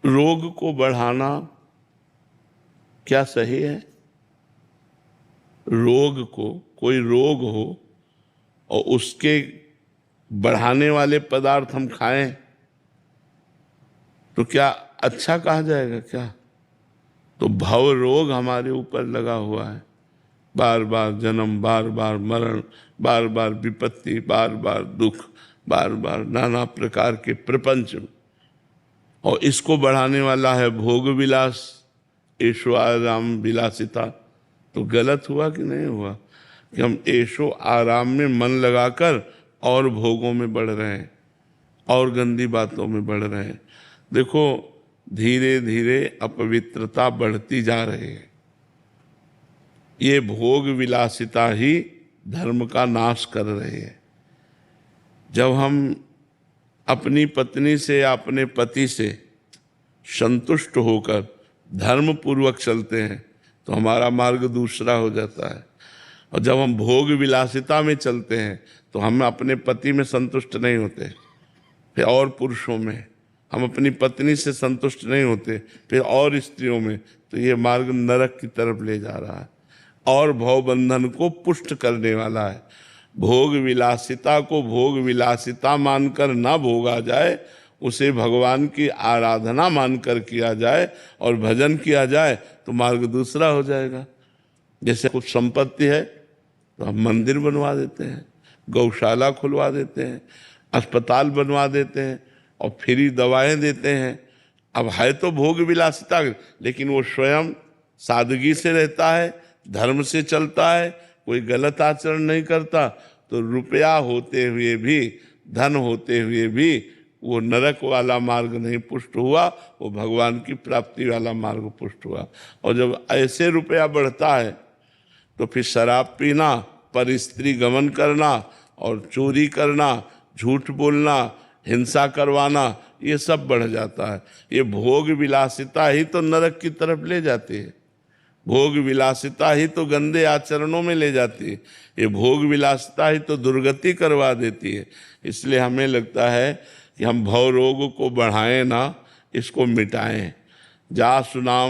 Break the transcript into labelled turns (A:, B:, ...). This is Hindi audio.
A: रोग को बढ़ाना क्या सही है? रोग को, कोई रोग हो और उसके बढ़ाने वाले पदार्थ हम खाएं तो क्या अच्छा कहा जाएगा क्या? तो भव रोग हमारे ऊपर लगा हुआ है, बार बार जन्म, बार बार मरण, बार बार विपत्ति, बार बार दुख, बार बार नाना प्रकार के प्रपंच, और इसको बढ़ाने वाला है भोग विलास, ऐशो आराम विलासिता। तो गलत हुआ कि नहीं हुआ कि हम ऐशो आराम में मन लगाकर और भोगों में बढ़ रहे हैं और गंदी बातों में बढ़ रहे हैं। देखो, धीरे धीरे अपवित्रता बढ़ती जा रही है। ये भोग विलासिता ही धर्म का नाश कर रही है। जब हम अपनी पत्नी से या अपने पति से संतुष्ट होकर धर्म पूर्वक चलते हैं तो हमारा मार्ग दूसरा हो जाता है, और जब हम भोग विलासिता में चलते हैं तो हम अपने पति में संतुष्ट नहीं होते, फिर और पुरुषों में, हम अपनी पत्नी से संतुष्ट नहीं होते, फिर और स्त्रियों में, तो ये मार्ग नरक की तरफ ले जा रहा है और भवबंधन को पुष्ट करने वाला है। भोग विलासिता को भोग विलासिता मानकर ना भोगा जाए, उसे भगवान की आराधना मानकर किया जाए और भजन किया जाए तो मार्ग दूसरा हो जाएगा। जैसे कुछ संपत्ति है तो हम मंदिर बनवा देते हैं, गौशाला खुलवा देते हैं, अस्पताल बनवा देते हैं और फ्री दवाएं देते हैं। अब है तो भोग विलासिता, लेकिन वो स्वयं सादगी से रहता है, धर्म से चलता है, कोई गलत आचरण नहीं करता, तो रुपया होते हुए भी, धन होते हुए भी वो नरक वाला मार्ग नहीं पुष्ट हुआ, वो भगवान की प्राप्ति वाला मार्ग पुष्ट हुआ। और जब ऐसे रुपया बढ़ता है तो फिर शराब पीना, पर स्त्री गमन करना और चोरी करना, झूठ बोलना, हिंसा करवाना, ये सब बढ़ जाता है। ये भोग विलासिता ही तो नरक की तरफ ले जाती है, भोग विलासिता ही तो गंदे आचरणों में ले जाती है, ये भोग विलासिता ही तो दुर्गति करवा देती है। इसलिए हमें लगता है कि हम भव रोग को बढ़ाएं ना, इसको मिटाएं। जा सुनाम